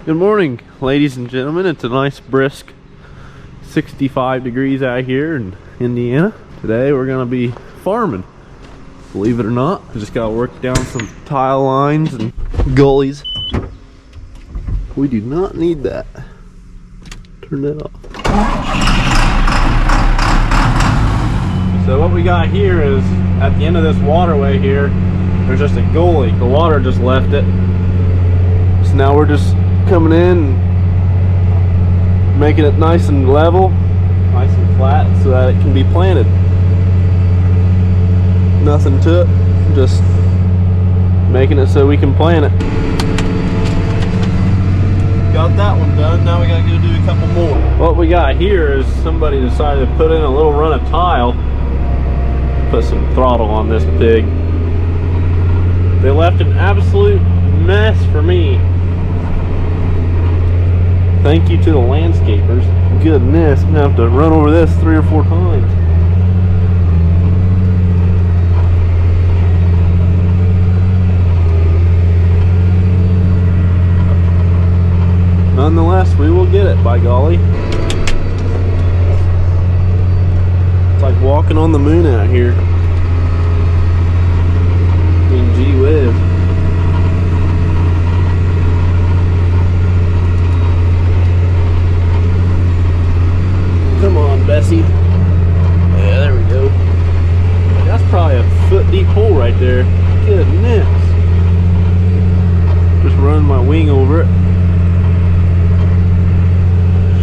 Good morning, ladies and gentlemen. It's a nice brisk 65 degrees out here in Indiana. Today we're gonna be farming. Believe it or not, we just gotta work down some tile lines and gullies. We do not need that. Turn that off. So what we got here is, at the end of this waterway here, there's just a gully. The water just left it. So now we're just coming in and making it nice and level, nice and flat, so that it can be planted. Nothing to it, just making it so we can plant it. Got that one done, now we gotta go do a couple more. What we got here is somebody decided to put in a little run of tile, put some throttle on this pig. They left an absolute mess for me. Thank you to the landscapers. Goodness, I'm gonna have to run over this 3 or 4 times. Nonetheless, we will get it, by golly. It's like walking on the moon out here. I mean, gee whiz. Come on, Bessie. Yeah, there we go. That's probably a foot deep hole right there. Goodness. Just running my wing over it.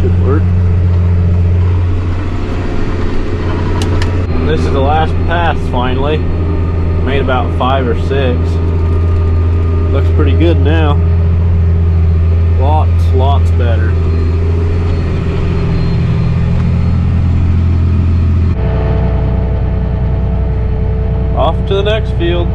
Should work. This is the last pass finally. Made about 5 or 6. Looks pretty good now. Lots better. Off to the next field.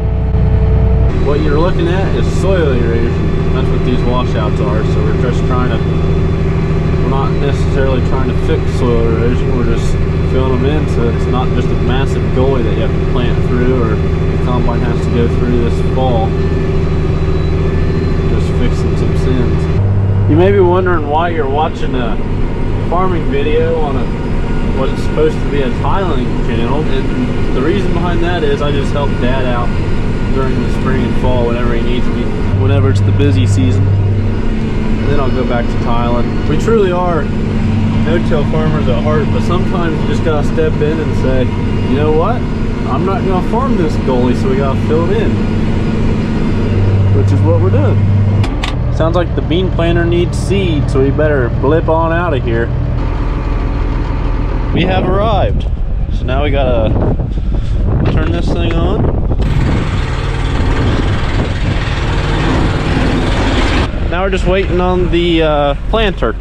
What you're looking at is soil erosion. That's what these washouts are. So we're just we're not necessarily trying to fix soil erosion. We're just filling them in so it's not just a massive gully that you have to plant through or the combine has to go through this fall. Just fixing some sins. You may be wondering why you're watching a farming video on what is supposed to be a tiling channel, and the reason behind that is I just help Dad out during the spring and fall whenever he needs me, whenever it's the busy season. And then I'll go back to tiling. We truly are no-till farmers at heart, but sometimes you just gotta step in and say, you know what? I'm not gonna farm this gully, so we gotta fill it in. Which is what we're doing. Sounds like the bean planter needs seed, so we better blip on out of here. We have arrived. So now we gotta turn this thing on. Now we're just waiting on the planter.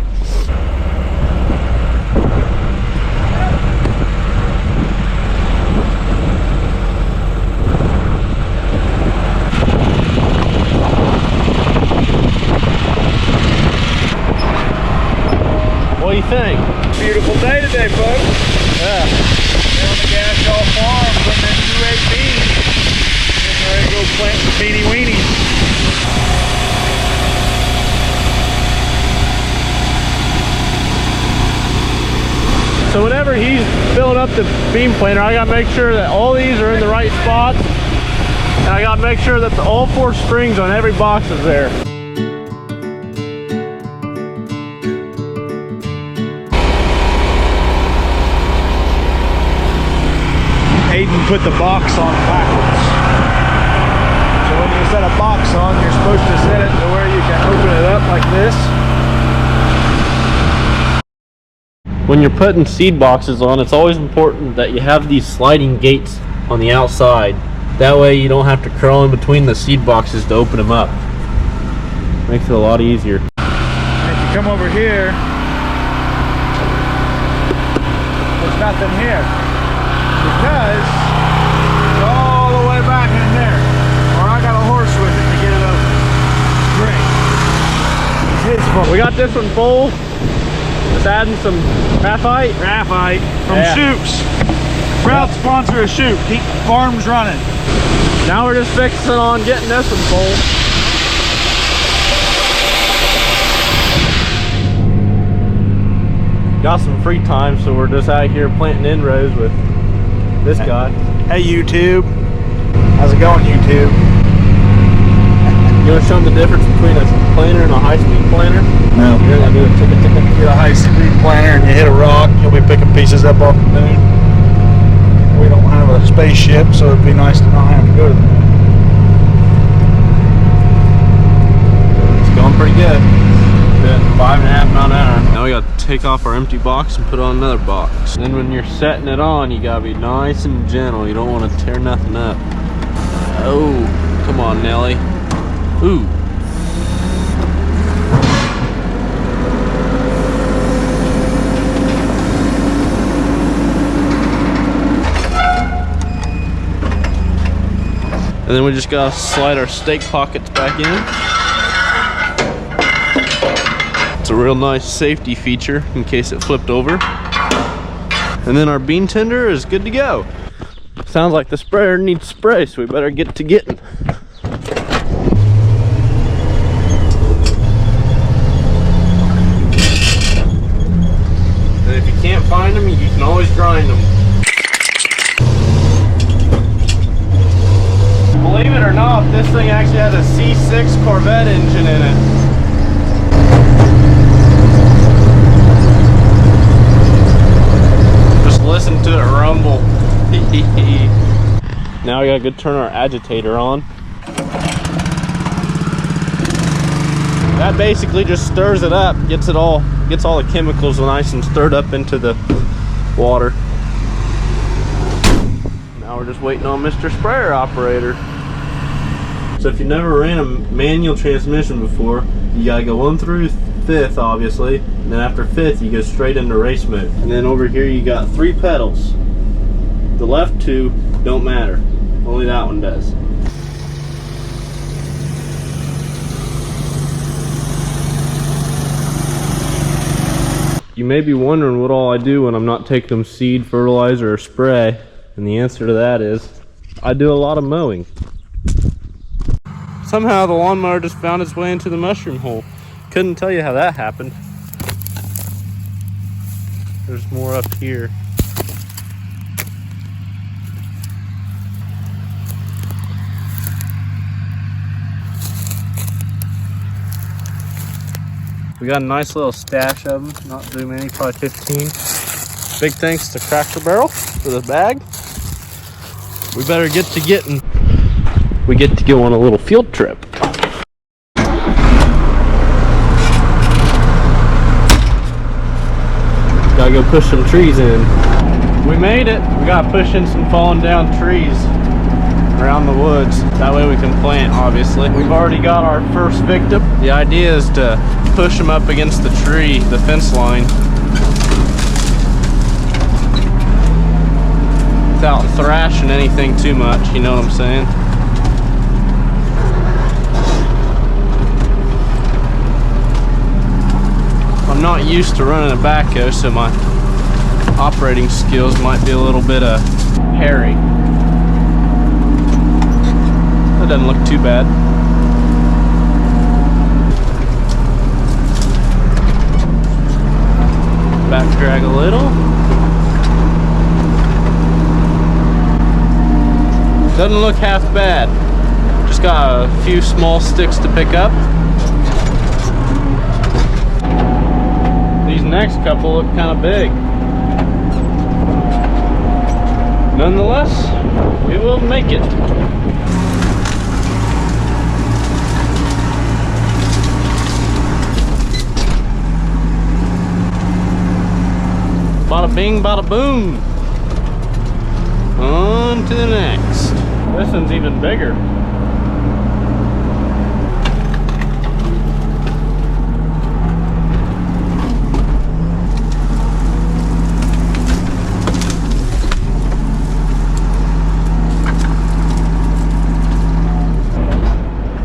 What do you think? Beautiful day today, folks. Yeah. We're on the gas all farm, putting in 2/8 beans. Getting ready to go plant some teeny weenies. So whenever he's filling up the bean planter, I gotta make sure that all these are in the right spots. And I gotta make sure that all 4 strings on every box is there. Aiden put the box on backwards. So when you set a box on, you're supposed to set it to where you can open it up like this. When you're putting seed boxes on, it's always important that you have these sliding gates on the outside. That way you don't have to crawl in between the seed boxes to open them up. Makes it a lot easier. And if you come over here, there's nothing here. Because it's all the way back in there. Or I got a horse with it to get it open. Great. It's his fault. We got this one full. Just adding some graphite. Graphite from Shoops. Proud sponsor of Shoop. Keep farms running. Now we're just fixing on getting this one full. got some free time, so we're just out here planting inrows with this guy. Hey YouTube. How's it going, YouTube? You want to show them the difference between a planer and a high-speed planer? No. You're going to do a ticket. You get a high-speed planer and you hit a rock, you'll be picking pieces up off the moon. We don't have a spaceship, so it'd be nice to not have to go to the moon. It's going pretty good. Good. 5.5 mile an hour. Now we got to take off our empty box and put on another box. And then when you're setting it on, you got to be nice and gentle. You don't want to tear nothing up. Oh, come on, Nelly. Ooh. And then we just gotta slide our stake pockets back in. It's a real nice safety feature in case it flipped over. And then our bean tender is good to go. Sounds like the sprayer needs spray, so we better get to getting. And if you can't find them, you can always grind them. Believe it or not, this thing actually has a C6 Corvette engine in it. Just listen to it rumble. Now we gotta go turn our agitator on. That basically just stirs it up, gets all the chemicals nice and stirred up into the water. Now we're just waiting on Mr. Sprayer Operator. So if you never ran a manual transmission before, you gotta go 1 through 5th, obviously. And then after 5th, you go straight into race mode. And then over here, you got 3 pedals. The left 2 don't matter. Only that one does. You may be wondering what all I do when I'm not taking them seed, fertilizer, or spray. And the answer to that is, I do a lot of mowing. Somehow the lawnmower just found its way into the mushroom hole. Couldn't tell you how that happened. There's more up here. We got a nice little stash of them, not too many, probably 15. Big thanks to Cracker Barrel for the bag. We better get to getting. We get to go on a little field trip. Gotta go push some trees in. We made it. We gotta push in some fallen down trees around the woods. That way we can plant, obviously. We've already got our first victim. The idea is to push them up against the tree, the fence line, without thrashing anything too much, you know what I'm saying? I'm not used to running a backhoe, so my operating skills might be a little bit hairy. That doesn't look too bad. Back drag a little. Doesn't look half bad. Just got a few small sticks to pick up. These next couple look kind of big. Nonetheless, we will make it. Bada bing, bada boom. On to the next. This one's even bigger.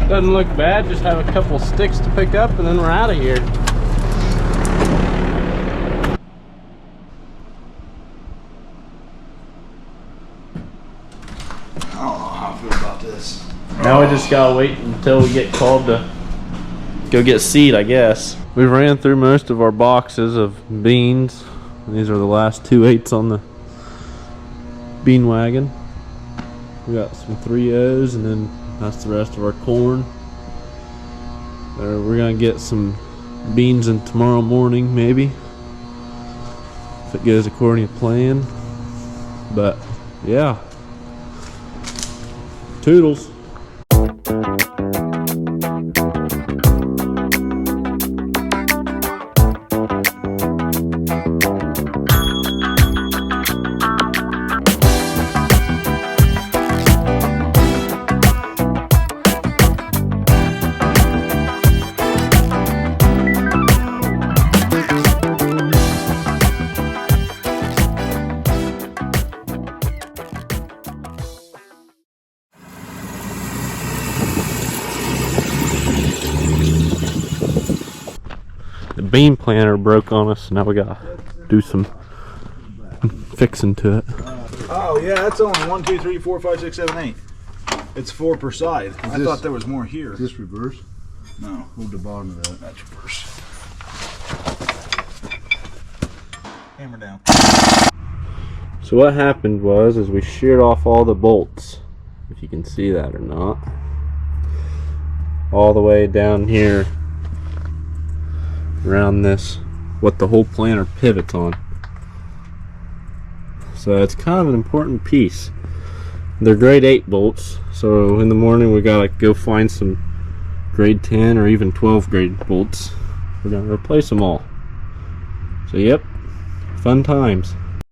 Doesn't look bad, just have a couple sticks to pick up and then we're out of here. I don't know how I feel about this. Now we just gotta wait until we get called to go get seed, I guess. We ran through most of our boxes of beans. These are the last 2/8 on the bean wagon. We got some 3/0s, and then that's the rest of our corn. We're gonna get some beans in tomorrow morning, maybe, if it goes according to plan. But yeah, toodles. The bean planter broke on us, so now we gotta do some fixing to it. Oh yeah, that's only 1, 2, 3, 4, 5, 6, 7, 8. It's 4 per side. I thought there was more here. Is this reverse? No, Hold the bottom of that. that's reverse. Hammer down. So what happened was, is we sheared off all the bolts, if you can see that or not, all the way down here around this, what the whole planter pivots on. So it's kind of an important piece. They're grade 8 bolts, so in the morning we gotta go find some grade 10 or even 12 grade bolts. We're gonna replace them all. So yep, fun times.